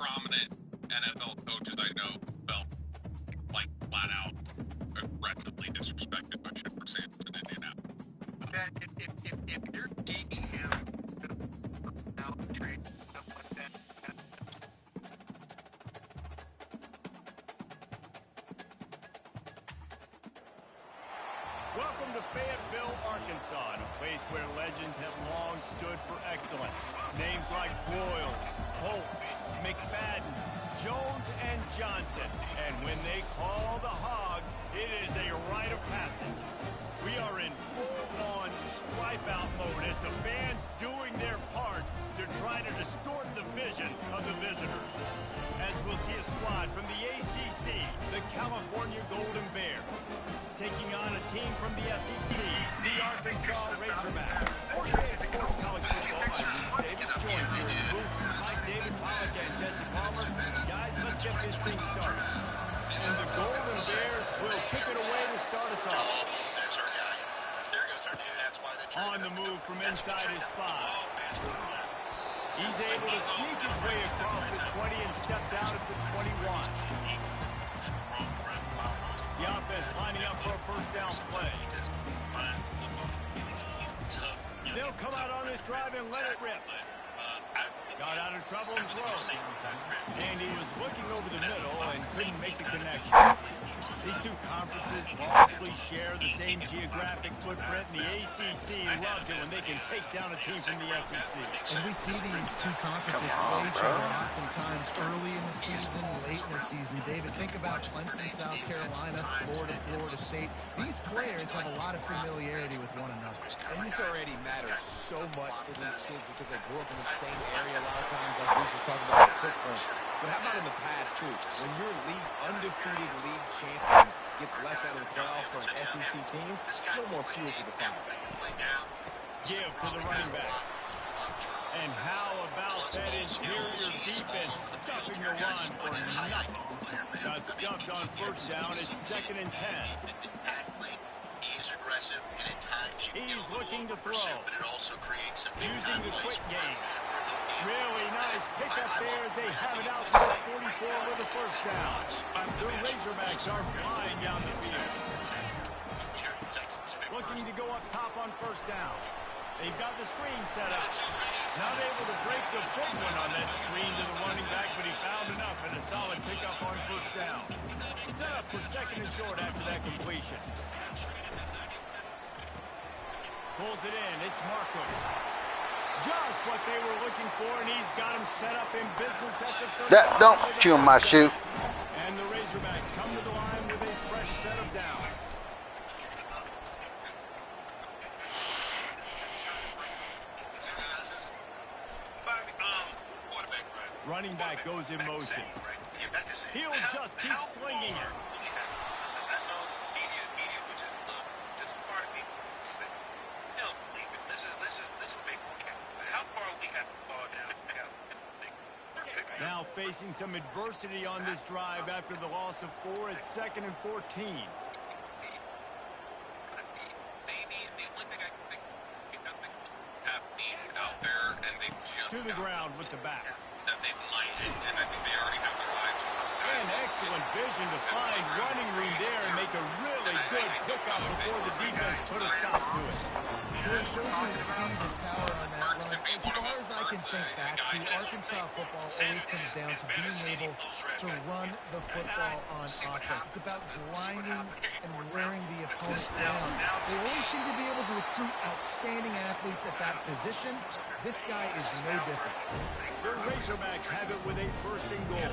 prominent NFL coaches I know felt like flat out aggressively disrespected by Chipper Sanders in Indianapolis. That if you're taking him out the trade, stuff like that. Welcome to Fayetteville, Arkansas, a place where legends have long stood for excellence. Names like Broyles, Holt, McFadden, Jones, and Johnson. And when they call the Hogs, it is a rite of passage. We are in full-on stripe-out mode as the fans doing their part to try to distort the vision of the visitors. As we'll see a squad from the ACC, the California Golden Bears, taking on a team from the SEC, the Arkansas Razorbacks. For EA Sports College Football, I'm Reese Davis, joined here in the booth by David Pollack and Jesse Palmer. Guys, let's get this thing started. And the Golden Bears will kick it away to start us off. On the move from inside his 5. He's able to sneak his way across the 20 and steps out at the 21. The offense lining up for a first down play. They'll come out on this drive and let it rip. Got out of trouble and throws. And he was looking over the middle and couldn't make the connection. These two conferences largely share the same geographic footprint, and the ACC loves it when they can take down a team from the SEC. And we see these two conferences play each other oftentimes early in the season, late in the season. David, think about Clemson, South Carolina, Florida, Florida State. These players have a lot of familiarity with one another. And this already matters so much to these kids because they grew up in the same area a lot of times, like we were talking about the footprint. But how about in the past, too? When your undefeated league champion gets left out of the playoff for an SEC team, a little more fuel for the fire. Give to the running back. And how about that interior defense stuffing the run for nothing? Got stuffed on first down. It's 2nd and 10. He's looking to throw. Using the quick game. Really nice pickup there as they have it out to the 44 with the first down. The Razorbacks are flying down the field. Looking to go up top on first down. They've got the screen set up. Not able to break the big one on that screen to the running back, but he found enough and a solid pickup on first down. Set up for 2nd and short after that completion. Pulls it in. It's Marcus. Just what they were looking for, and he's got him set up in business at the 30. Don't chew my shoe. And the Razorbacks come to the line with a fresh set of downs. Running back goes in motion. He'll just keep slinging it. Now facing some adversity on this drive after the loss of 4 at 2nd and 14. To the ground with the back. And excellent vision to find running room there and make a really good pickup before the defense put a stop to it. Well, it shows you his speed, his power on that run. As far as I can think back to, Arkansas football always comes down to being able to run the football on offense. It's about grinding and wearing the opponent down. They always seem to be able to recruit outstanding athletes at that position. This guy is no different. The Razorbacks have it with a 1st and goal.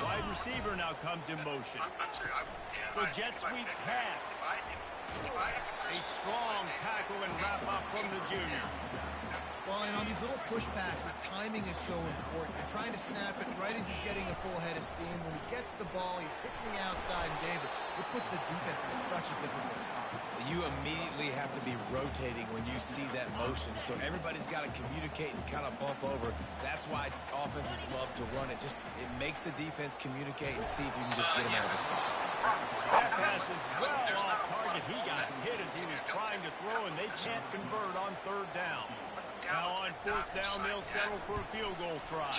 Wide receiver now comes in motion. The jet sweep pass. A strong tackle and wrap up from the junior. Well, and on these little push passes, timing is so important. You're trying to snap it right as he's getting a full head of steam. When he gets the ball, he's hitting the outside, and David, it puts the defense in such a difficult spot. You immediately have to be rotating when you see that motion, so everybody's got to communicate and kind of bump over. That's why offenses love to run it. It makes the defense communicate and see if you can just get him out of the spot. That pass is well off target. He got hit as he was trying to throw, and they can't convert on 3rd down. Now on 4th down, they'll settle for a field goal try.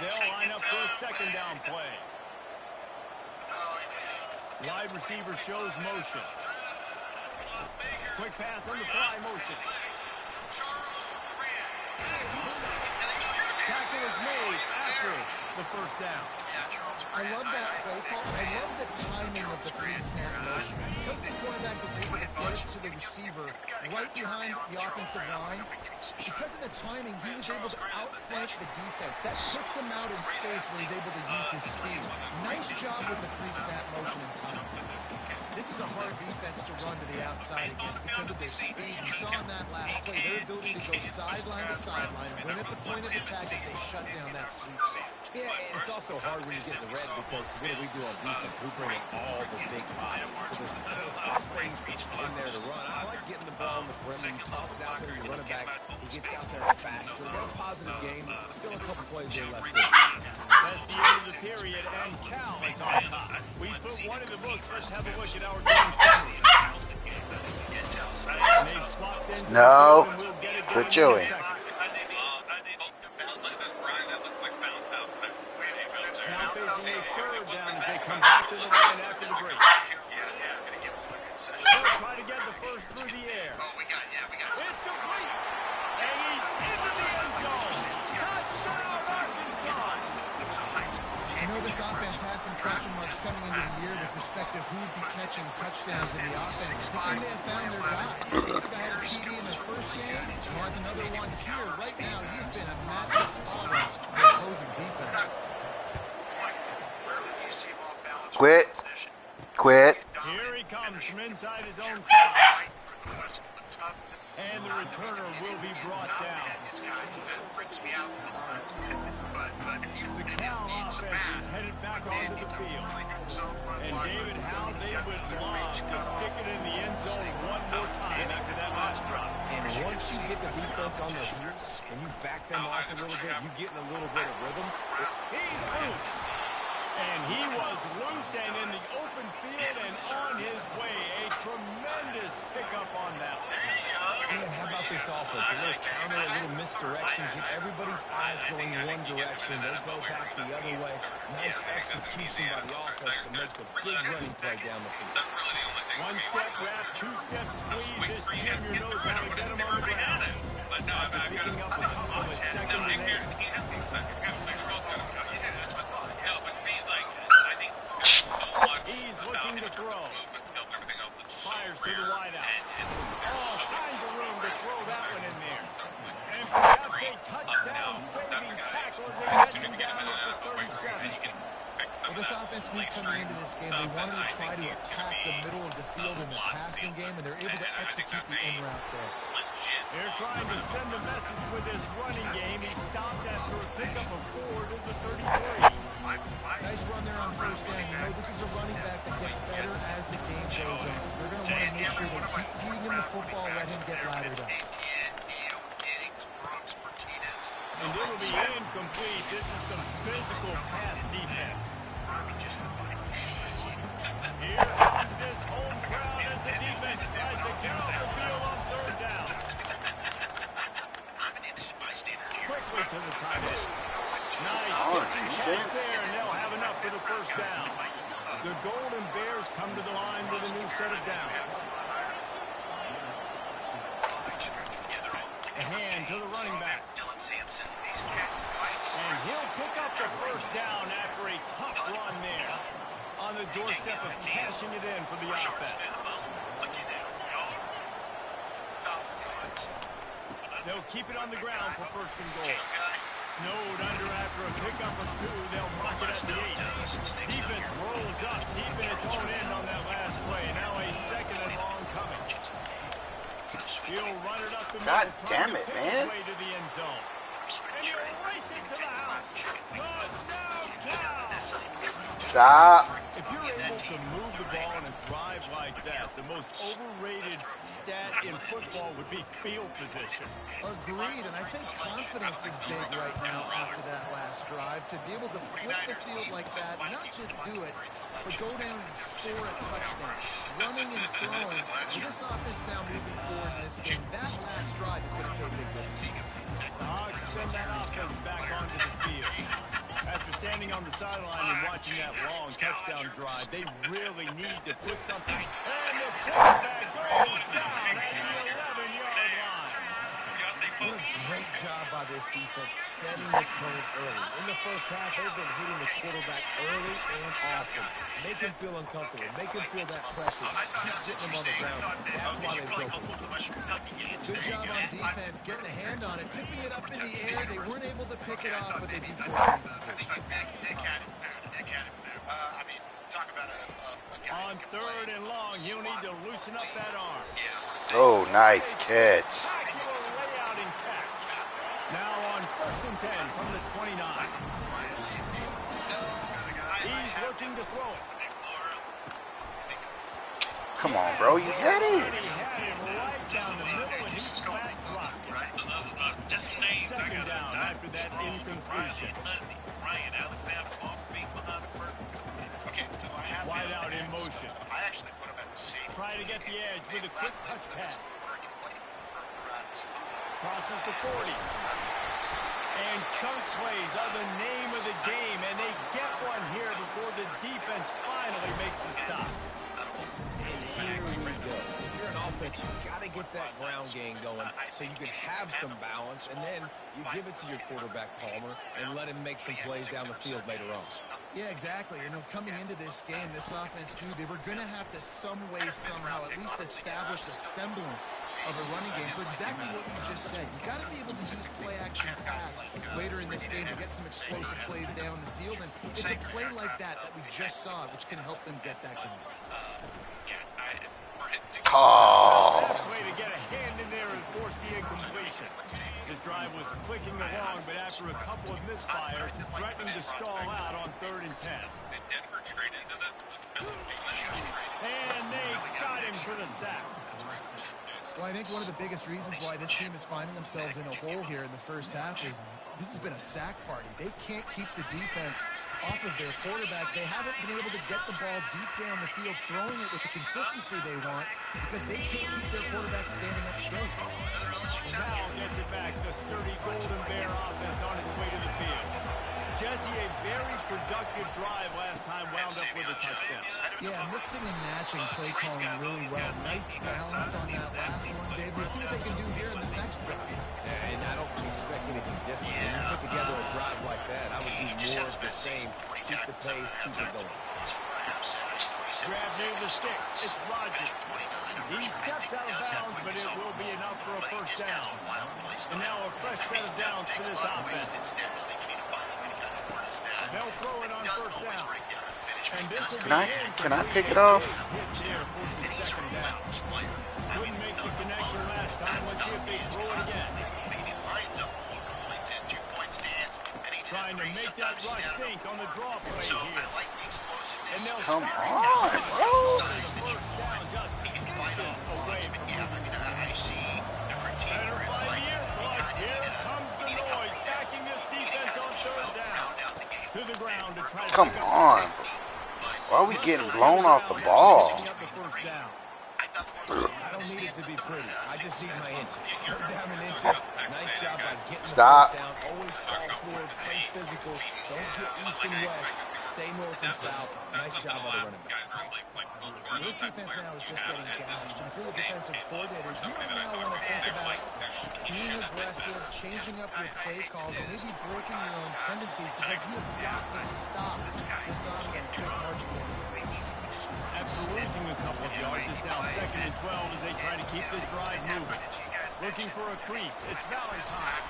They'll line up for a second down play. Wide receiver shows motion. Quick pass on the fly motion. Tackle is made after the first down. I love that play call, and I love the timing of the pre-snap motion. Because the quarterback was able to get it to the receiver right behind the offensive line, because of the timing, he was able to out-front the defense. That puts him out in space where he's able to use his speed. Nice job with the pre-snap motion and timing. This is a hard defense to run to the outside against because of their speed. You saw in that last play, their ability to go sideline to sideline, win at the point of attack as they shut down that sweep spot. Yeah, and it's also hard when you get in the red because what do on defense? We bring in all the big bodies, so there's not a lot of space in there to run. I like getting the ball in the perimeter. You toss it out there, you run it back. He gets out there faster. They're a positive game. Still a couple plays there left to. That's the end of the period, and Cal is on top. We put one in the books. Let's have a look at our game summary. They've swapped into No, the field, and we'll get it good going in a Joey. second. Now facing a third down as they come back to the line after the break. They'll try to get the first through the air. It's complete. And he's into the end zone. Touchdown, Arkansas. I know this offense had some question marks coming into the year with respect to who would be catching touchdowns in the offense. I think they may have found their guy. This guy had a TD in the first game. He has another one here. Right now, he's been a matchup hog for opposing defenses. Quit. Quit. Here he comes from inside his own 5. And the returner will be brought down. The Cal offense is headed back onto the field. And David, how they would love to stick it in the end zone one more time after that last drop. And once you get the defense on their heels and you back them off a little bit, you get in a little bit of rhythm. He's loose. And he was loose and in the open field and on his way. A tremendous pickup on that one. Man, how about this offense? A little counter, a little misdirection. Get everybody's eyes going one direction. They go back the other way. Nice execution by the offense to make the big running play down the field. One-step wrap, two-step squeeze. This junior knows how to get him on the ground. After picking up a couple at 2nd and 8. He's looking to throw. Fires to the wideout. All kinds of room to throw that one in there. And perhaps a touchdown-saving tackle as they gets him down at the 37. Well, this offense knew coming into this game, they wanted to try to attack the middle of the field in the passing game, and they're able to execute the in-route there. They're trying to send a message with this running game. He stopped after a pickup of 4 to the 33. Nice run there on first down. You know, this is a running back that gets better as the game goes on. So they're going to want to make sure they keep feeding him the football, let him get laddered up. And it will be incomplete. This is some physical pass defense. Here comes this home crowd as the defense tries to get off the field on 3rd down. Quickly to the tight end. Nice pitch and catch there, and they'll have enough for the first down. The Golden Bears come to the line with a new set of downs. A hand to the running back. And he'll pick up the first down after a tough run there. On the doorstep of cashing it in for the offense. They'll keep it on the ground for 1st and goal. Snowed under after a pickup of 2. They'll mark it at the 8. Defense rolls up, keeping its own end on that last play. Now a 2nd and long coming. He'll run it up the middle. God damn it, man. Way to the end zone. And he'll race it to the house. Touchdown, Cal! Stop. If you're able to move the ball in a drive like that, the most overrated stat in football would be field position. Agreed, and I think confidence is big right now after that last drive. To be able to flip the field like that, not just do it, but go down and score a touchdown. Running and throwing. With this offense now moving forward in this game, that last drive is going to pay big dividends. The Hogs send that offense back onto the field. After standing on the sideline and watching that long touchdown drive, they really need to put something. And the quarterback goes down at the 11-yard line. What a great job by this defense setting the tone early. In the first half, they've been hitting the quarterback early and often. Make him feel uncomfortable. Make him feel that pressure. Keep getting him on the ground. That's why they broke it. Good job on defense, getting a hand on it, tipping it up in the air. They weren't able to pick it off, but they did force it. Nick had it there. I mean, talk about a guy. On 3rd and long, he'll need to loosen up that arm. Oh, nice catch. Spectacular layout and catch. Now on 1st and 10 from the 29. He's looking to throw it. Come on, bro. You had it. He had him right down the middle, and he's flat dropped it. 2nd down after that incompletion. Wide out in motion. I actually put him at the seat. Trying to get the edge with a quick touch pass. Crosses the 40. And chunk plays are the name of the game, and they get one here before the defense finally makes the stop. And here we go. If you're an offense, you got to get that ground game going so you can have some balance, and then you give it to your quarterback, Palmer, and let him make some plays down the field later on. Yeah, exactly. You know, coming into this game, this offense knew they were going to have to some way, somehow, at least establish a semblance of a running game for exactly what you just said. You got to be able to use play-action pass later in this game to get some explosive plays down the field, and it's a play like that we just saw, which can help them get that going. Oh. That play to get a hand in there and force the incompletion. His drive was clicking along, but after a couple of misfires, threatening to stall out on 3rd and 10. And they got him for the sack. Well, I think one of the biggest reasons why this team is finding themselves in a hole here in the first half is this has been a sack party. They can't keep the defense off of their quarterback. They haven't been able to get the ball deep down the field, throwing it with the consistency they want because they can't keep their quarterback standing up straight. Now gets it back. The sturdy Golden Bear offense on its way to the field. Jesse, a very productive drive last time, wound up with a touchdown. Yeah, mixing and matching play calling really well. Nice balance on that last one, Dave. We'll see what they can do here in this next drive. And I don't expect anything different. When you put together a drive like that, I would do more of the same. Keep the pace, keep it going. Grab near the sticks. It's Rodgers. He steps out of bounds, but it will be enough for a first down. And now a fresh set of downs for this offense. They'll throw it on 1st down. And this will Can I pick it off? Couldn't make the connection last time. Let's see if they throw it again. Trying to make that rush think on the draw play here. And they'll Come start on, bro. the first down just inches away from moving the sticks. Better find the earplugs. Here comes the noise, backing this defense on 3rd down. To the ground to try to Come on. Why are we getting blown off the ball? I don't need it to be pretty. I just need my inches. 3rd down in inches. Nice job by getting the Stop. first down. Always fall forward, play physical. Don't get east and west. Stay north and south. Nice job by the running back. This defense now is just getting gashed. And for the defensive coordinators, you might now want to think about being aggressive, changing up your play calls, and maybe breaking your own tendencies because you have got to stop this offense just marching in. After losing a couple of yards, it's now 2nd and 12 as they try to keep this drive moving. Looking for a crease. It's Valentine.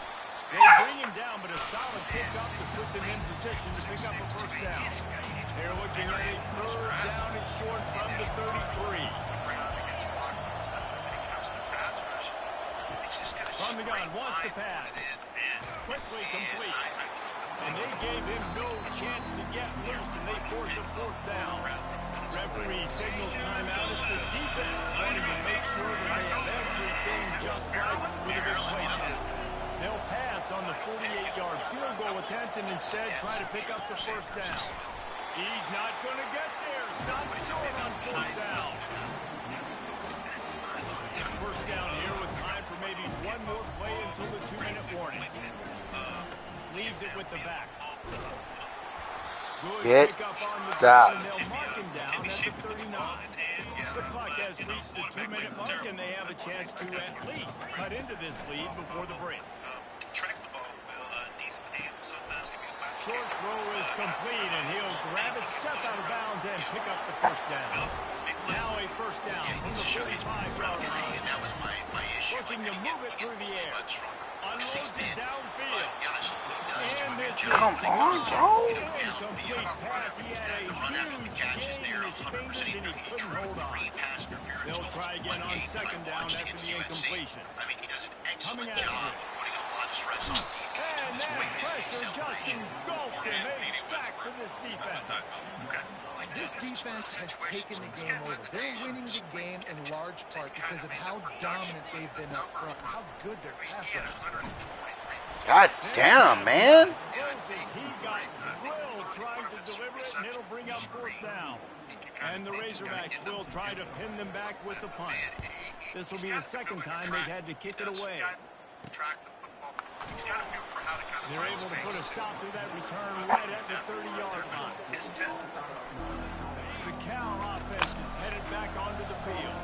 They bring him down, but a solid pickup to put them in position to pick up a first down. They're looking at a 3rd down and short from the 33. From the gun, wants to pass. Quickly complete. And they gave him no chance to get loose, and they force a 4th down. Referee signals timeout as the defense wanting to make sure that they have everything just right with a big play count. They'll pass on the 48-yard field goal attempt and instead try to pick up the first down. He's not going to get there. Stop short on 4th down. First down here with time for maybe one more play until the 2-minute warning. Leaves it with the back. Get. Stop. They'll mark him down at the 39. The clock has reached the 2-minute mark, and they have a chance to at least cut into this lead before the break. Short throw is complete, and he'll grab it, step out of bounds, and pick up the first down. Now a first down from the 45-yard line. Looking to move it through the air. Unloads it downfield. And this is Come on, bro. incomplete pass. He had a huge gain in his fingers, and he couldn't hold on. They'll try again on second down after the incompletion. Coming after it. And that pressure just engulfed him. A sack for this defense. This defense has taken the game over. They're winning the game in large part because of how dominant they've been up front, how good their pass rush has been. God damn, man. He got drilled trying to deliver it, and it'll bring up fourth down. And the Razorbacks will try to pin them back with the punt. This will be the second time they've had to kick it away. They're able to put a stop to that return right at the 30-yard line. The Cal offense is headed back onto the field.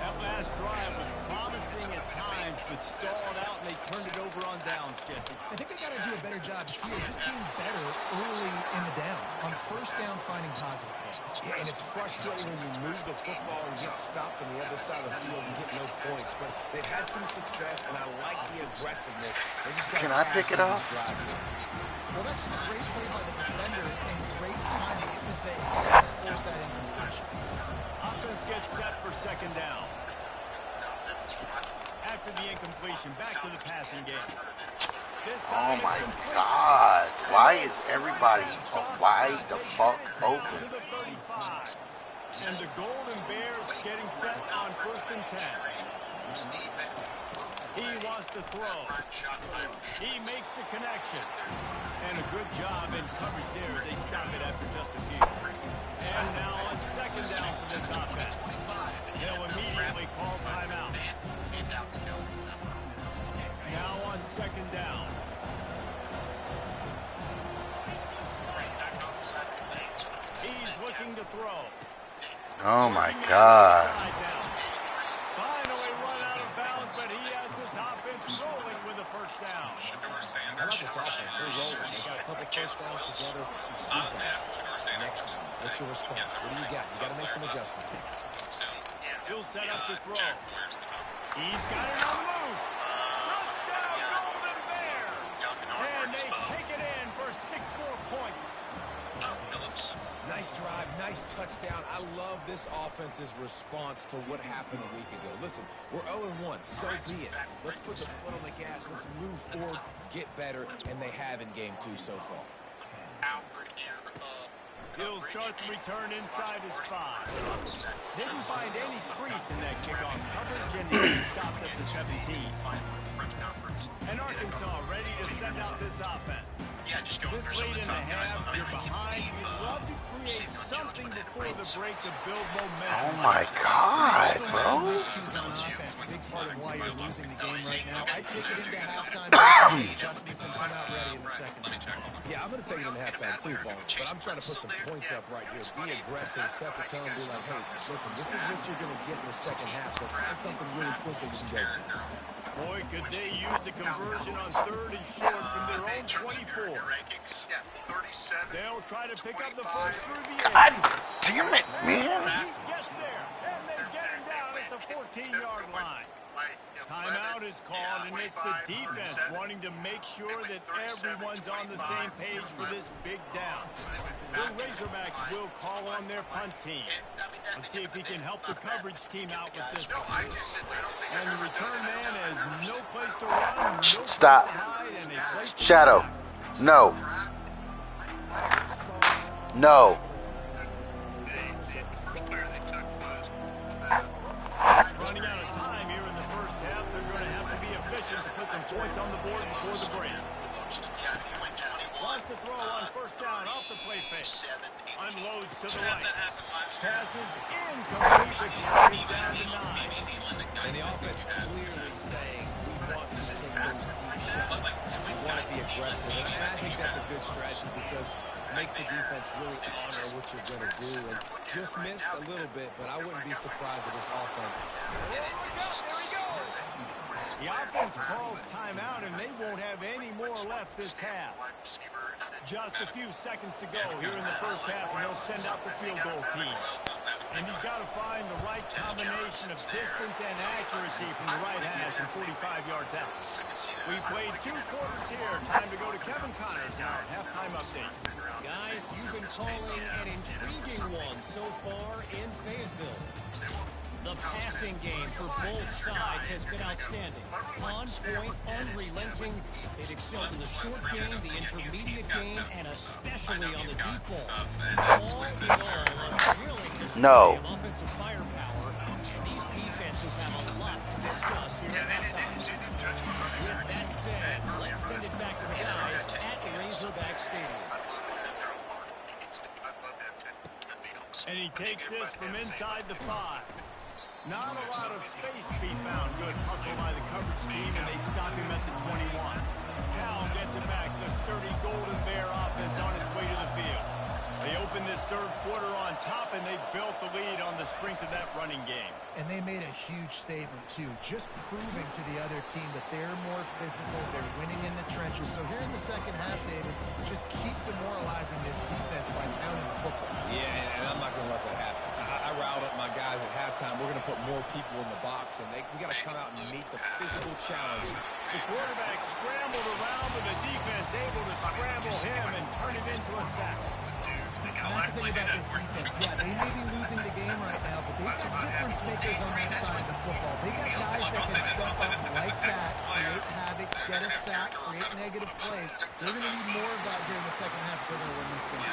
That last drive was promising at times, but stalled out, and they turned it over on downs, Jesse. I think they got to do a better job here, just being better early in the downs. On first down, finding positive plays. Yeah, and it's frustrating when you move the football and get stopped on the other side of the field and get no points. But they've had some success, and I like the aggressiveness. They just got Can I pick it up? Well, that's just a great play by the defender and great timing. It was the hit that forced that incompletion. Offense gets set for second down. After the incompletion, back to the passing game. This Oh time my it's complete. God. Why is everybody wide the fuck open? To the 35. And the Golden Bears getting set on first and 10. He wants to throw. He makes the connection. And a good job in coverage there as they stop it after just a few. And now on second down for this offense. They'll immediately call timeout. Now on second down. He's looking to throw. Oh my God. Finally run out of bounds, but he has this offense rolling with a first down. How about this offense? They're rolling. They got a couple first downs together. Defense. Next, what's your response? What do you got? You got to make some adjustments here. He'll set up the throw. He's got it on the move. Touchdown, Golden Bears! And they take it in for 6 more points. Nice drive, nice touchdown. I love this offense's response to what happened a week ago. Listen, we're 0-1, so be it. Let's put the foot on the gas. Let's move forward, get better, and they have in game 2 so far. He'll start the return inside his 5. Didn't find any crease in that kickoff coverage, and he stopped at the 17. And Arkansas ready to send out this offense. This late in the half, you're behind. You'd love to create something before the break to build momentum. Oh my God, bro. Miscues on offense, a big part of why you're losing the game right now. I take it into halftime, make adjustments, and come out ready in the second half. Yeah, I'm going to take it in halftime too, Paul. But I'm trying to put some points up right here. Be aggressive, set the tone, be like, hey, listen, this is what you're going to get in the second half, so find something really quickly you can go to. Boy, could they use a conversion on 3rd and short from their own 24. They'll try to pick up the first through the air. God damn it, man. He gets there, and they get him down at the 14-yard line. Timeout is called, and it's the defense wanting to make sure that everyone's on the same page for this big down. The Razorbacks will call on their punt team. Let's see if he can help the coverage team out with this one. And the return man has no place to run, no place Stop. to hide, and a place to Shadow. No. No. Running out of time here in the first half. They're going to have to be efficient to put some points on the board before the break. Wants to throw on first down off the play fake. Unloads to the right. Passes incomplete. The carry is down to 9. And the offense clearly saying we want to take those deep shots. You want to be aggressive, and I think that's a good strategy because it makes the defense really honor what you're going to do. And just missed a little bit, but I wouldn't be surprised at this offense. There he goes. The offense calls timeout, and they won't have any more left this half. Just a few seconds to go here in the first half, and they'll send out the field goal team. And he's got to find the right combination of distance and accuracy from the right hash and 45 yards out. We played 2 quarters here. Time to go to Kevin Connors in our halftime update. Guys, you've been calling an intriguing one so far in Fayetteville. The passing game for both sides has been outstanding. On point, unrelenting. They've excelled in the short game, the intermediate game, and especially on the deep ball. All in all, a thrilling display of offensive firepower. And these defenses have a lot to discuss here at halftime. With that said, let's send it back to the guys at Razorback Stadium. And he takes this from inside the 5. Not a lot of space to be found. Good hustle by the coverage team, and they stop him at the 21. Cal gets it back. The sturdy Golden Bear offense on its way to the field. They open this third quarter on top, and they built the lead on the strength of that running game. And they made a huge statement, too, just proving to the other team that they're more physical, they're winning in the trenches. So here in the second half, David, just keep demoralizing this defense by pounding the football. Yeah, and I'm not going to let that happen. I riled up my guys at halftime. We're going to put more people in the box, and we got to come out and meet the physical challenge. The quarterback scrambled around, but the defense able to scramble him and turn it into a sack. And that's the thing about this defense. Yeah, they may be losing the game right now, but they're difference makers on that side of the football. They got guys that can step up like that, create havoc, get a sack, create negative plays. They're going to need more of that here in the second half if they're going to win this game.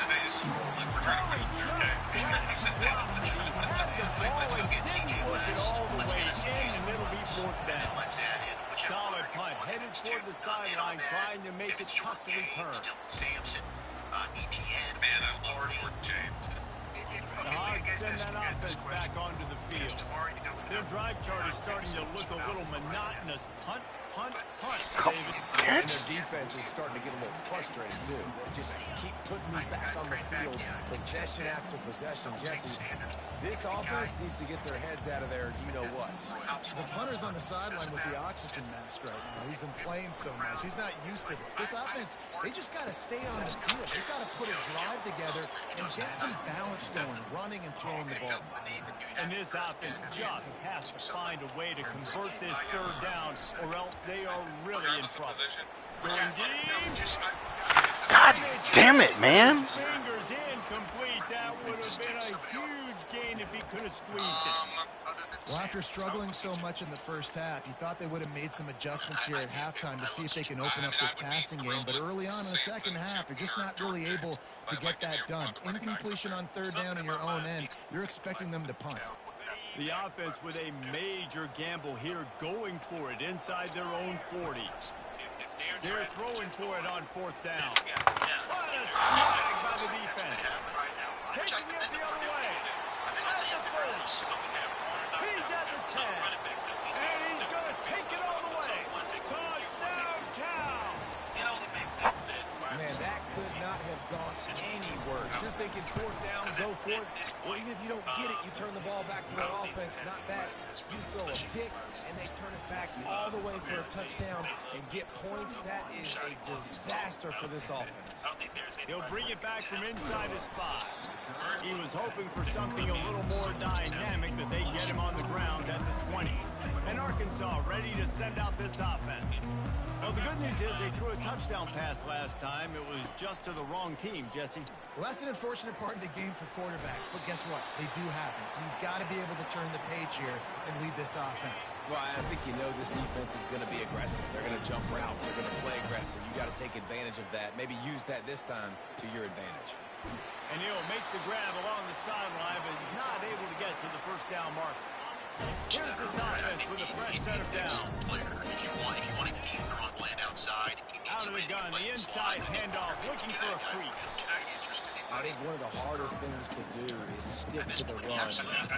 Curry just got dropped. He had the ball and didn't work it all the way in, and it'll be 4th down. Solid punt, headed toward the sideline, trying to make it tough to return. Man, I love Lord James. The Hogs send that offense back onto the field. Their drive chart is starting to look a little monotonous. Punt, punt, punt, David. And their defense is starting to get a little frustrated, too. They just keep putting me back on the field, possession after possession. Jesse, this offense needs to get their heads out of their you-know-what. The punter's on the sideline with the oxygen mask right now. He's been playing so much. He's not used to this. This offense, they just got to stay on the field. They've got to put a drive together and get some balance going, running and throwing the ball. And this offense just has to find a way to convert this 3rd down, or else they are really in trouble. Going deep. God damn it, man. Fingers incomplete. That would have been a huge gain if he could have squeezed it. Well, after struggling so much in the first half, you thought they would have made some adjustments here at halftime to see if they can open up this passing game. But early on in the second half, they're just not really able to get that done. Incompletion on 3rd down in your own end, you're expecting them to punt. The offense with a major gamble here, going for it inside their own 40. They're throwing for it on 4th down. What a snag by the defense. Taking it the other way. At the 30. He's at the 10. And he's going to take it all the way. Touchdown, Cal. Man, that could not have gone any worse. You're thinking 4th down, go for it. Well, even if you don't get it, you turn the ball back to their offense. Not that. You throw a pick, and they turn it back all the way for a touchdown and get points. That is a disaster for this offense. He'll bring it back from inside his 5. He was hoping for something a little more dynamic, that they get him on the ground at the 20. And Arkansas ready to send out this offense. Well, the good news is they threw a touchdown pass last time. It was just to the wrong team, Jesse. Well, that's an unfortunate part of the game for quarterbacks, but guess what? They do happen. So you've got to be able to turn the page here and lead this offense. Well, I think you know this defense is going to be aggressive. They're going to jump routes. They're going to play aggressive. You got to take advantage of that. Maybe use that this time to your advantage. And he'll make the grab along the sideline, but he's not able to get to the 1st down marker. Here's this offense with a fresh set of downs. If you want to keep the run playing outside, Out of the gun, the inside handoff, looking for a crease. I think one of the hardest things to do is stick to the run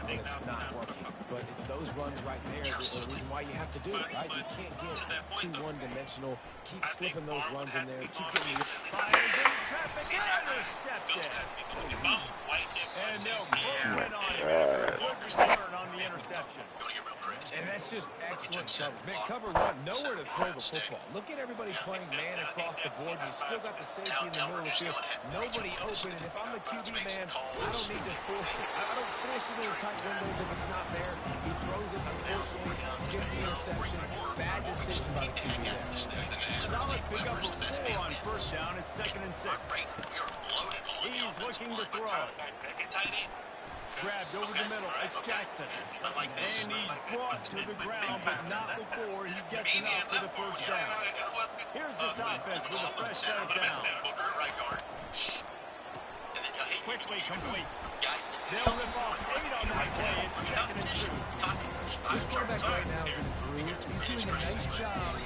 when it's not working. But it's those runs right there that are the reason why you have to do it, right? You can't get too one-dimensional. Keep slipping those runs in there. Keep getting your... Fires into traffic, intercepted. And they'll close in on him after a good return on the interception. And that's just excellent coverage. Man, cover one, nowhere to throw the football. Look at everybody playing man across the board, and you still got the safety in the middle of the field. Nobody open, and if I'm the QB, man, I don't need to force it. I don't force it in tight windows if it's not there. He throws it, unfortunately, gets the interception. Bad decision by the QB there. Solid pickup of 4 on first down. It's 2nd and 6. He's looking to throw. Grabbed over the middle. It's Jackson. And he's brought to the ground, but not before he gets enough for the first down. Here's this offense with a fresh set of downs. Quickly complete. They'll rip off 8 on that play. It's 2nd and 2. This quarterback right now is in a groove. He's doing a nice job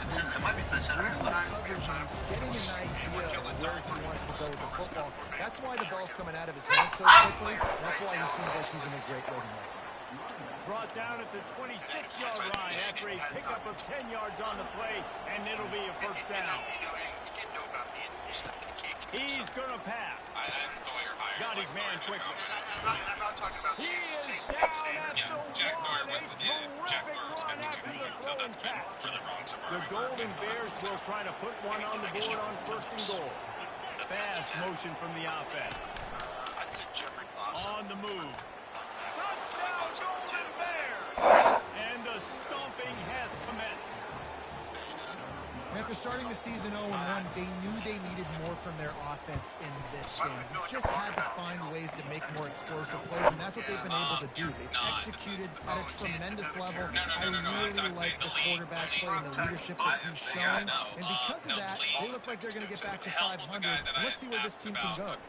in smoothing the coverage and he's getting an idea of where he wants to go with the football. That's why the ball's coming out of his hands so quickly. That's why he seems like he's in a great rhythm right now. Brought down at the 26-yard line after a pickup of 10 yards on the play, and it'll be a first down. He's going to pass. Got his man quickly. He is down at the 1. A terrific run after the throw and catch. The Golden Bears will try to put one on the board on 1st and goal. Fast motion from the offense. On the move. Touchdown, Golden Bears! And the stomping has commenced. And after starting the season 0-1, they knew they needed more from their offense in this game. They just had to find ways to make more explosive plays, and that's what they've been able to do. They've executed at a tremendous level. I really like the quarterback play and the leadership that he's showing. And because of that, they look like they're going to get back to 500. Let's see where this team can go.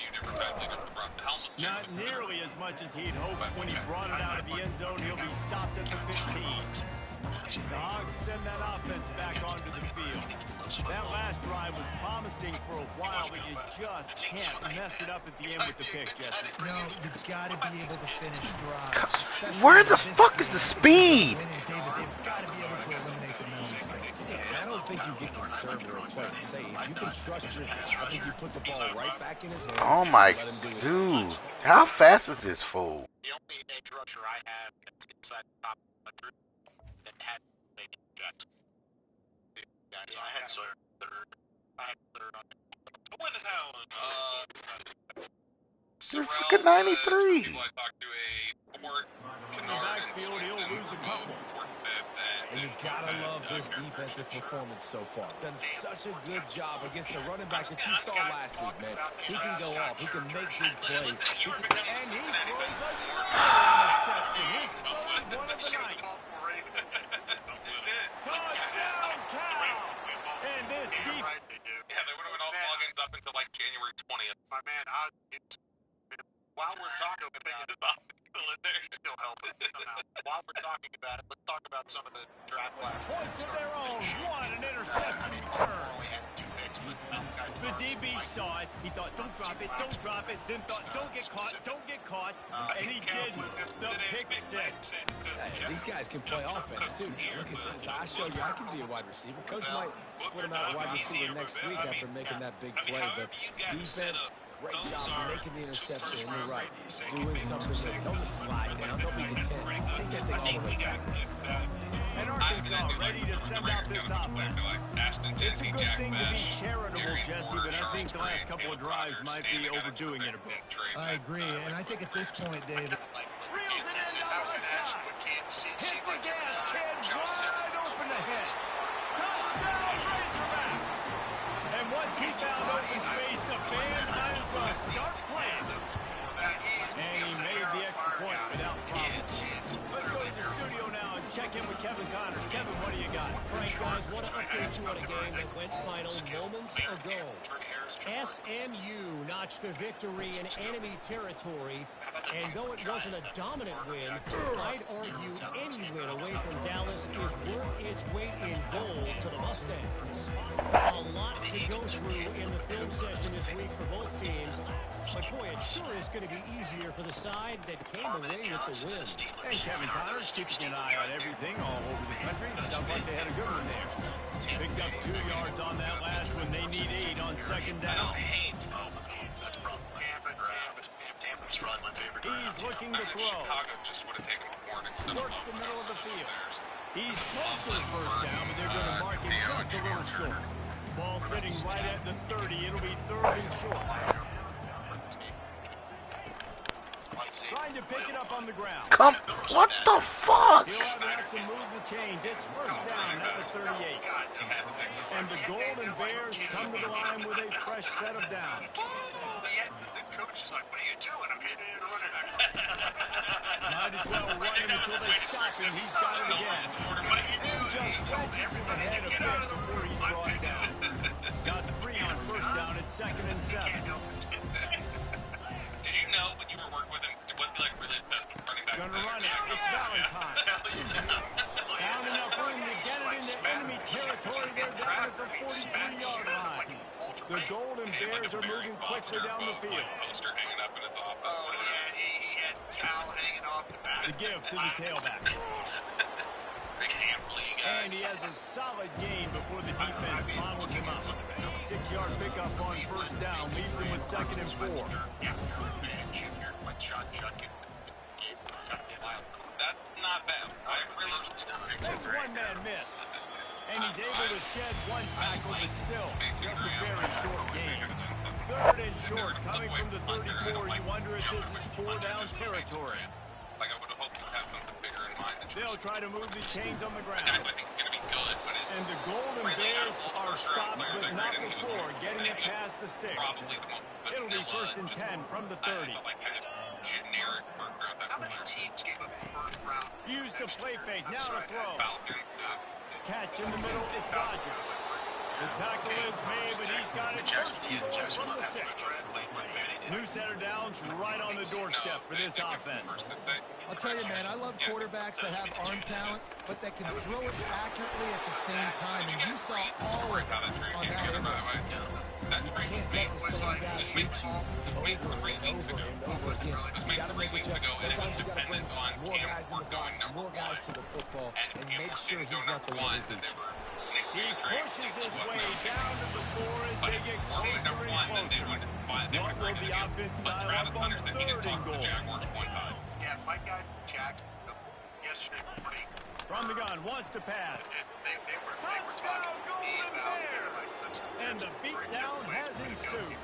Not nearly as much as he'd hoped. When he brought it out of the end zone, he'll be stopped at the 15. The Hogs send that offense back onto the field. That last drive was promising for a while, but you just can't mess it up at the end with the pick, Jesse. No, you've got to be able to finish drives. Where the fuck is the speed? David, they've got to be able to eliminate the mental mistakes. Yeah, I don't think you get conservative or play it safe. You can trust your guy. I think you put the ball right back in his hand. Oh my, let him do his dude. How fast is this fool? The only edge rusher I have that's inside the top 100 that had made Jackson. Yeah, I had third. I had third on it. What the hell? You're fucking 93. People I talked to a Fort In the backfield, he'll lose a couple. And you gotta love this defensive performance so far. Done such a good job against the running back that you saw last week, man. He can go off. He can make big plays. And he throws another interception. His third one of the night. Touchdown, Cal! And this defense. Yeah, they would have been all plugins up until like January 20th. My man, while we're talking about it, still help us somehow. While we're talking about it, let's talk about some of the draft class. Points of their own. What an interception return. The DB saw it. He thought, don't drop it, don't drop it. Then thought, don't get caught, don't get caught. And he did the pick 6. Hey, these guys can play offense, too. Look at this. I showed you I can be a wide receiver. Coach might split him out a wide receiver next week after making that big play. But defense, great job making the interception. And you're right. Doing something that don't just slide down. Don't be content. Take that thing all the way back. And Arkansas ready to send out this offense. It's a good thing to be charitable, Jesse, but I think the last couple of drives might be overdoing it a bit. I agree, and I think at this point, David, Reels it in on the outside. Hit the gas, kid. Wide open ahead. Touchdown, Razorbacks. And once he found open space, the band might as well start playing. And he made the extra point without problem. Let's go to the studio now and check in with Kevin Connors. Kevin, what do you got? All right, guys, want to update you on a game that went final moments ago. SMU notched a victory in enemy territory And though it wasn't a dominant win, I'd argue any win away from Dallas is worth its weight in gold to the Mustangs. A lot to go through in the film session this week for both teams. But boy, it sure is going to be easier for the side that came away with the win. And Kevin Connors keeping an eye on everything all over the country. Sounds like they had a good one there. Picked up 2 yards on that last one. They need 8 on second down. He's looking to throw. Works the middle of the field. He's close to the first down, but they're going to mark him just a little short. Ball sitting right at the 30. It'll be 3rd and short. Trying to pick it up on the ground. Come, what the fuck? He'll have enough to move the chains. It's first down at the 38. And the Golden Bears come to the line with a fresh set of downs. The coach is like, what are you doing? I'm hitting it running. Might as well run him until they stop him. He's got it again. And just wedges him ahead a bit before he's brought down. Got 3 on first down at 2nd and 7. Did you know when you were working with him, it wasn't like really running back? Gonna run it. It's Valentine. Found enough room to get it into enemy territory. They're down at the 43-yard line. The Golden Bears are moving quickly down the field. Poster hanging up in the top. Oh, yeah, he had towel hanging off the back. The give to the tailback. And he has a solid gain before the defense models him up. 6-yard pickup on first down leaves him with 2nd and 4. That's not bad. That's one-man miss. And he's able to shed 1 tackle, but still just a very short gain. 3rd and short, coming from the 34. You wonder if this is 4-down territory. Like I would have hoped to have something bigger in mind. They'll try to move the chains on the ground. I think it's going to be good, but it's And the Golden Bears are stopped, but not before getting it past the sticks. probably the most It'll be 1st and 10 from the 30. like had generic burger at that How many teams gave up the first round? Use the play fake, now to throw. Falcon. Catch in the middle, it's Rodgers. The tackle is made, but he's got it first and goal from the 6. New set of downs right on the doorstep for this offense. I'll tell you, man, I love quarterbacks that have arm talent, but that can throw it accurately at the same time, and you saw all of it on that end. You can't let the same guy beat you over and over and over again. You got to make adjustments. Sometimes you got to bring more guys in the box, more guys to the football, and make sure he's not the one who beats you. He pushes his way down to the 4 as they get closer and closer. What will the offense dial up on 3rd and goal? Yeah, my guy, Jack, yesterday morning, From the gun, wants to pass. they were Touchdown, Golden Bears! And the beatdown has ensued.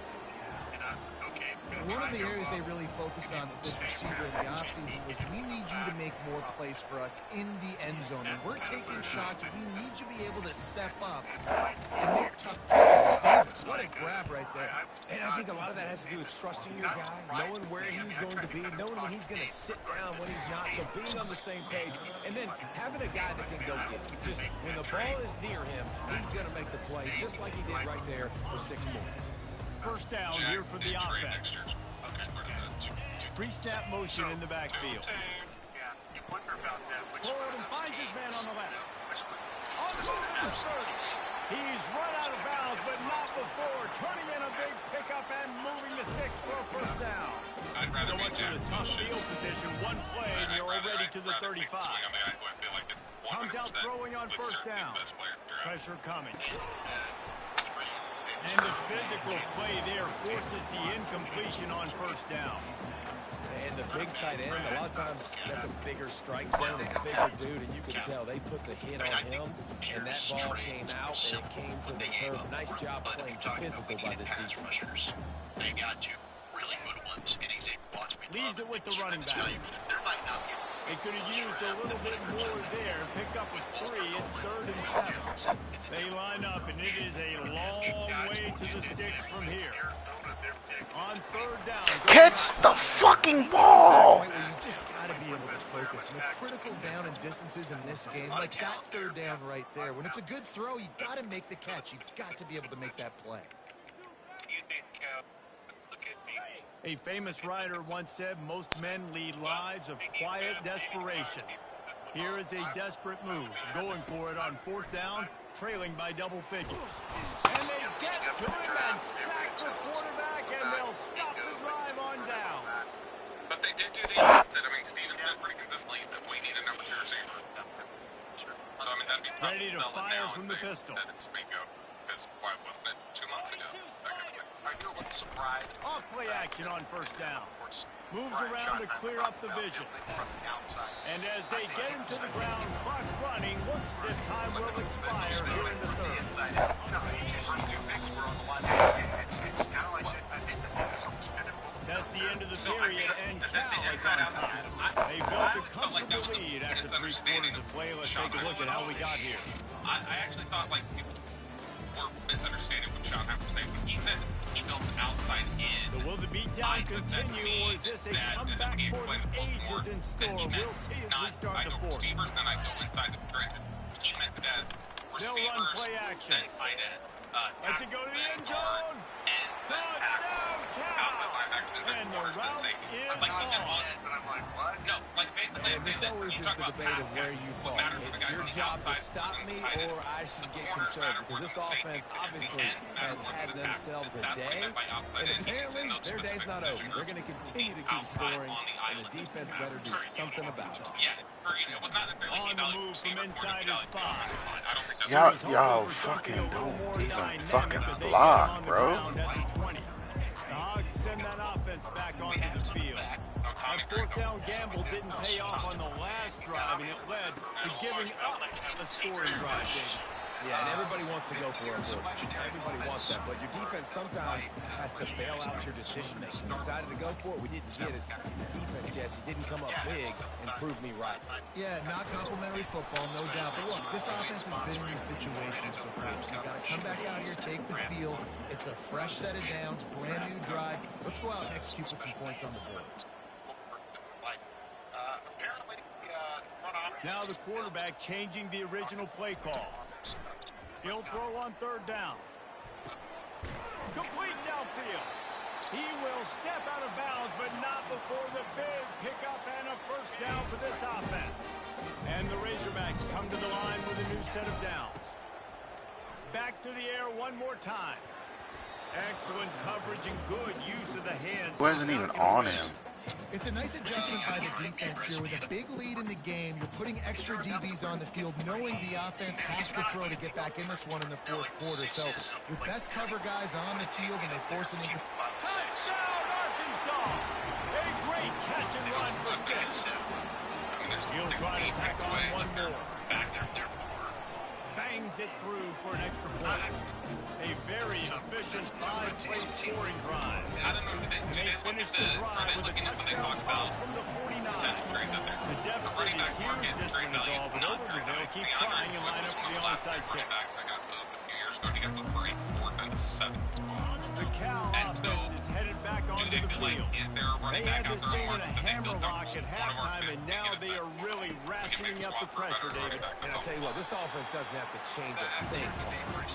One of the areas they really focused on with this receiver in the offseason was we need you to make more plays for us in the end zone. When we're taking shots, we need you to be able to step up and make tough catches. And David, what a grab right there. And I think a lot of that has to do with trusting your guy, knowing where he's going to be, knowing when he's going to sit down, when he's not, so being on the same page, and then having a guy that can go get it. Just when the ball is near him, he's going to make the play, just like he did right there for 6 points. First down here for the offense. Pre-snap motion in the backfield. Yeah, you wonder about that. Forward and finds his man on the left. On the move at the 30. He's run out of bounds, but not before turning in a big pickup and moving the sticks for a first down. So much of the tough field position. One play, and you're already to the 35. Comes out throwing on first down. Pressure coming. And the physical play there forces the incompletion on first down. And the big tight end, a lot of times that's a bigger strike zone, a bigger dude, and you can tell they put the hit on him, and that ball came out, and it came to the turf. Nice job playing physical by this defense. They got you really good ones, and he's able to watch me. Leaves it with the running back. There might not be. They could have used a little bit more there. Picked up with 3. It's 3rd and 7. They line up, and it is a long way to the sticks from here. On 3rd down. Catch the fucking ball! Point where you just got to be able to focus. And the critical down and distances in this game, like that 3rd down right there. When it's a good throw, you got to make the catch. You got to be able to make that play. You think, look at me. A famous writer once said most men lead lives of quiet desperation. Here is a desperate move, going for it on 4th down, trailing by double figures. And they get to him and sack the quarterback, and they'll stop the drive on downs. But they did do the opposite. I mean, Steven said pretty consistently that we need a number 2 receiver. So, I mean, that'd be tough. Ready to fire from the pistol. That it's Mingo. Because why wasn't it 2 months ago? That kind of thing. Are you a little surprised? Off play action on 1st down. Moves around to clear up the vision. And as they get him to the ground, clock running, looks as if time will expire here in the 3rd. That's the end of the period, and Cal is on top. They built a comfortable lead after 3 quarters of play. Let's take a look at how we got here. I actually thought, like, people were misunderstanding what Sean Howard was saying. When he said he built outside in. So will the beatdown continue, or is this a comeback for the ages in store? We'll see as we start the 4th. Receivers, then I go inside the trenches. He meant that They'll run play action. Let's it go to the end zone. Touchdown, Cal! And the route is on. No, like basically, And this always is the debate of where you fall. It's your job to stop me, or I should get concerned, because this offense obviously has had themselves a day, and apparently their day's not over. They're going to continue to keep scoring, and the defense better do something about it. On the move from inside his 5. Y'all fucking don't even fucking block, bro. The Hogs send that offense back onto the field. That 4th down gamble didn't pay off on the last drive, and it led to giving up a scoring drive, David. Yeah, and everybody wants to go for it. Everybody wants that, but your defense sometimes has to bail out your decision-making. We decided to go for it. We didn't get it. The defense, Jesse, didn't come up big and prove me right. Yeah, not complimentary football, no doubt. But look, this offense has been in these situations before. So you got to come back out here, take the field. It's a fresh set of downs, brand new drive. Let's go out and execute with some points on the board. Now the quarterback changing the original play call. He'll throw on 3rd down. Complete downfield. He will step out of bounds, but not before the big pickup and a 1st down for this offense. And the Razorbacks come to the line with a new set of downs. Back to the air one more time. Excellent coverage and good use of the hands. Wasn't even on him. It's a nice adjustment by the defense here. With a big lead in the game, you're putting extra DBs on the field, knowing the offense has to throw to get back in this one in the 4th quarter. So your best cover guys on the field, and they force it into... Touchdown, Arkansas! A great catch and run for 6. He'll try to tack on one more. Bangs it through for an extra point. A very efficient 5-play scoring drive. And they finish the drive with a touchdown pass from the 49. The deficit is huge this one is all, but Overby will keep trying and line up for the onside kick. The Cal offense is headed back onto the field. They had this thing in a hammerlock at halftime, and now they are really ratcheting up the pressure, David. And I'll tell you what, this offense doesn't have to change a thing.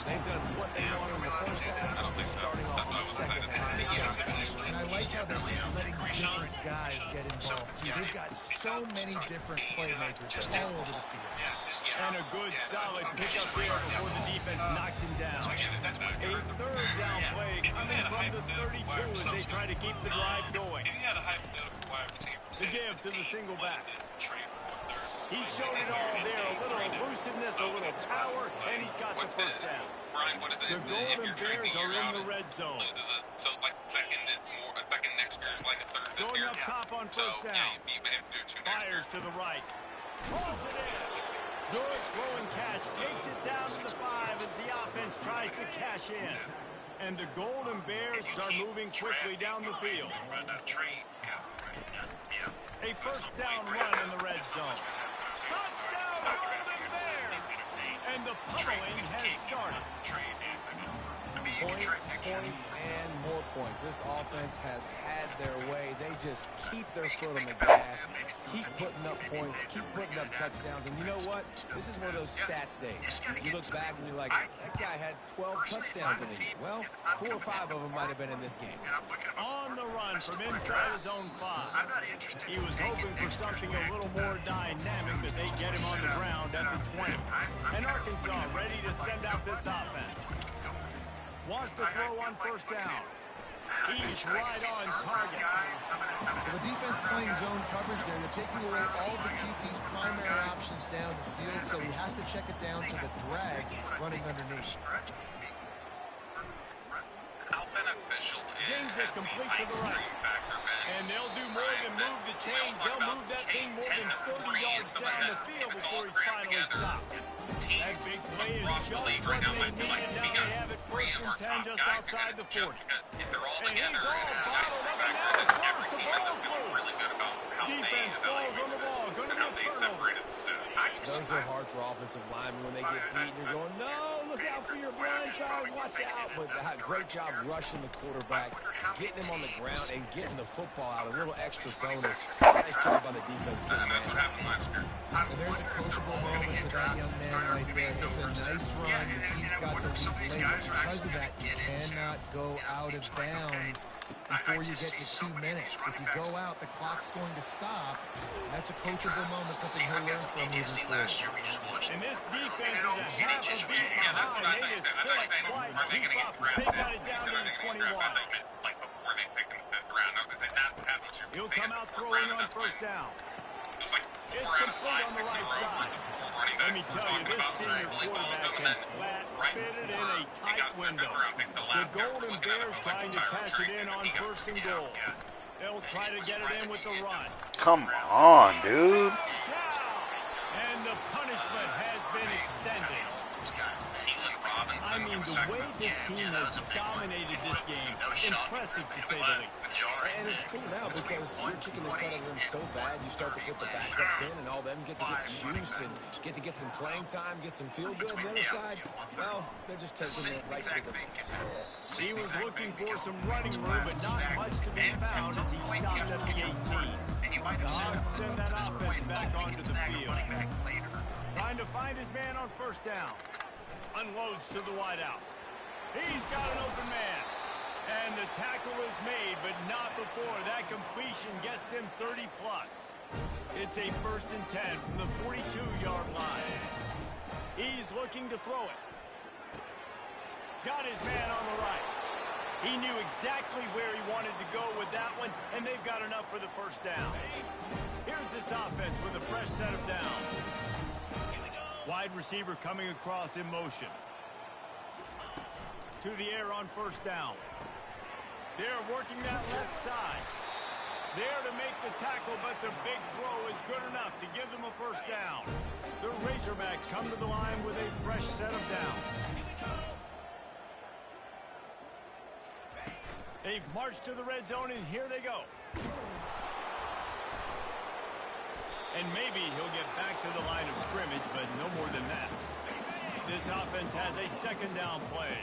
They've done what they wanted in the 1st half, starting off the 2nd half in the same fashion. And I like how they're letting different guys get involved, too. They've got so many different playmakers all over the field. And a good, solid pickup there before the defense knocks him down. A 3rd down play coming from the 32 as they try to keep the drive going. The give to the single back. He showed it all there. A little elusiveness, a little power, and he's got the 1st down. The Golden Bears are in the red zone. So, like, second next year is like a 3rd this Going year. up top on 1st down. You may have to do 2 next Fires to the right. Pulls it in. Good throwing catch. Takes it down to the 5 as the offense tries to cash in. And the Golden Bears are moving quickly down the field. A 1st down run in the red zone. Touchdown, Golden Bears! And the pummeling has started. Points, and more points. This offense has had their way. They just keep their foot on the gas, keep putting up points, keep putting up touchdowns. And you know what? This is one of those stats days. You look back and you're like, that guy had 12 touchdowns in the game. Well, 4 or 5 of them might have been in this game. On the run from inside his own 5. He was hoping for something a little more dynamic, but they get him on the ground at the 20. And Arkansas ready to send out this offense. Wants to throw on first down. He's right on target. Well, the defense playing zone coverage there. You're taking away all the QB's primary options down the field, so he has to check it down to the drag running underneath. Zings it complete to the right. And they'll do more than move the chains. They'll move that thing more than 30 yards down the field before he's finally stopped. That big play is just what they need, and now they have it first and 10 just outside the 40. And he's all bottled up, and now it's close. The ball's loose. Defense falls on the ball. Going to be a turnover. Those are hard for offensive linemen when they get beat. You're going, no, look out for your blind side, watch out. But great job rushing the quarterback, getting him on the ground, and getting the football out. A little extra bonus. Nice job by the defense getting that. And there's a coachable moment for that young man right there. It's a nice run. The team's got the lead late. Because of that, you cannot go out of bounds before you get to 2 minutes. If you go out, the clock's going to stop. That's a coachable moment, something he'll learn from moving forward. And this defense is a half a beat behind. They just can't quite keep up. They got it down to the 21. He'll come out throwing on first down. It's complete on the right side. Let me tell you, this senior quarterback can flat fit it in a tight window. The Golden Bears trying to cash it in on first and goal. They'll try to get it in with the run. Come on, dude. And the punishment has been extended. I mean, the way this team has dominated this game, impressive to say the least. And it's cool now because you're kicking the cut of them so bad, you start to put the backups in, and all them get to get juice and get to get some playing time, get some feel good. On the other side, well, they're just taking it right to the face. He was looking for some running room, but not much to be found as he stopped at the 18. The Hogs send that offense back onto the field. Trying to find his man on first down. Unloads to the wideout. He's got an open man. And the tackle is made, but not before that completion gets him 30+. It's a first and 10 from the 42-yard line. He's looking to throw it. Got his man on the right. He knew exactly where he wanted to go with that one, and they've got enough for the first down. Here's this offense with a fresh set of downs. Wide receiver coming across in motion. To the air on first down. They're working that left side. There to make the tackle, but the big throw is good enough to give them a first down. The Razorbacks come to the line with a fresh set of downs. They've marched to the red zone, and here they go. And maybe he'll get back to the line of scrimmage, but no more than that. This offense has a second down play.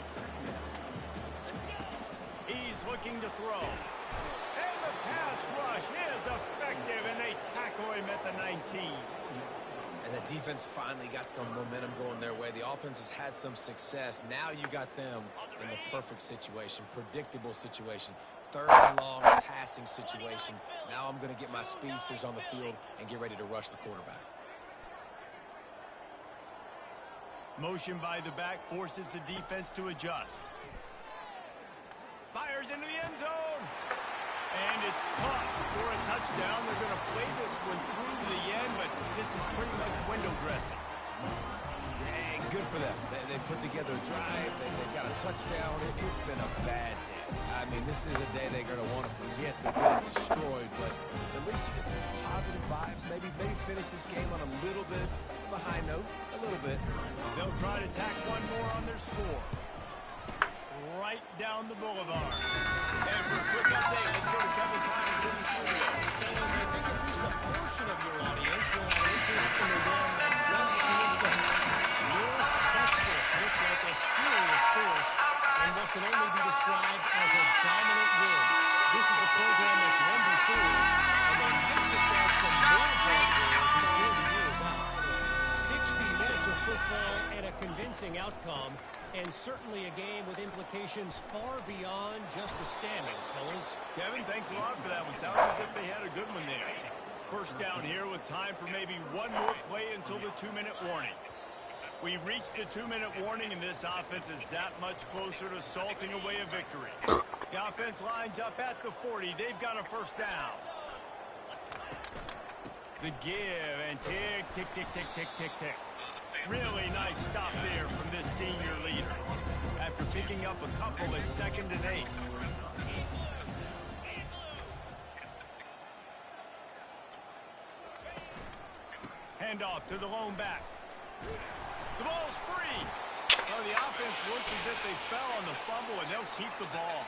He's looking to throw. And the pass rush is effective, and they tackle him at the 19. And the defense finally got some momentum going their way. The offense has had some success. Now you got them in the perfect situation, predictable situation. Third and long passing situation. Now I'm going to get my speedsters on the field and get ready to rush the quarterback. Motion by the back forces the defense to adjust. Fires into the end zone. And it's caught for a touchdown. They're going to play this one through to the end, but this is pretty much window dressing. Hey, good for them. They put together a drive. They got a touchdown. It's been a bad day. I mean, this is a day they're going to want to forget. They're getting destroyed, but at least you get some positive vibes. Maybe finish this game on a little bit of a high note. A little bit. They'll try to tack one more on their score. Right down the boulevard. And for a quick update, let's go to Kevin Collins in the studio. Fellas, I think at least a portion of your audience will have interest in the one that just finished up. North Texas looked like a serious force in what can only be described as a dominant This is a program that's won before, and they might just add some more hardware before the year is out. 60 minutes of football and a convincing outcome, and certainly a game with implications far beyond just the standings, fellas. Kevin, thanks a lot for that one. Sounds as if they had a good one there. First down here with time for maybe one more play until the 2-minute warning. We've reached the 2-minute warning, and this offense is that much closer to salting away a victory. The offense lines up at the 40. They've got a first down. The give, and tick, tick, tick, tick, tick, tick, tick. Really nice stop there from this senior leader after picking up a couple at 2nd and 8. Handoff to the lone back. The ball's free. Well, the offense looks as if they fell on the fumble, and they'll keep the ball.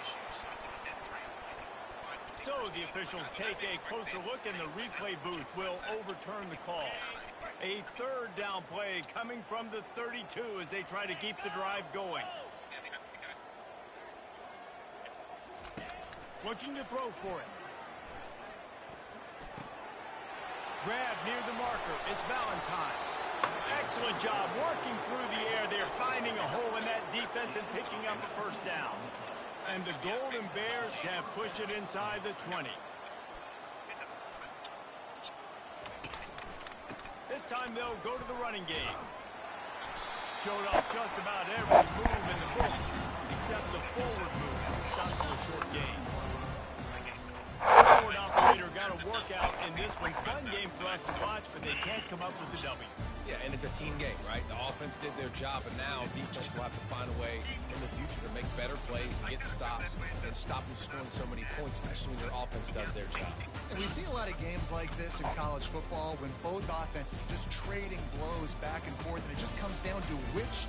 So the officials take a closer look, and the replay booth will overturn the call. A 3rd down play coming from the 32 as they try to keep the drive going. Looking to throw for it. Grab near the marker. It's Valentine. Excellent job working through the air. They're finding a hole in that defense and picking up a first down. And the Golden Bears have pushed it inside the 20. This time they'll go to the running game. Showed off just about every move in the book, except the forward move. Stopped for a short gain. Scoreboard operator got a workout in this one. Fun game for us to watch, but they can't come up with the W. Yeah, and it's a team game, right? The offense did their job, and now defense will have to find a way in the future to make better plays, get stops, and stop them scoring so many points, especially when your offense does their job. And we see a lot of games like this in college football when both offenses are just trading blows back and forth, and it just comes down to which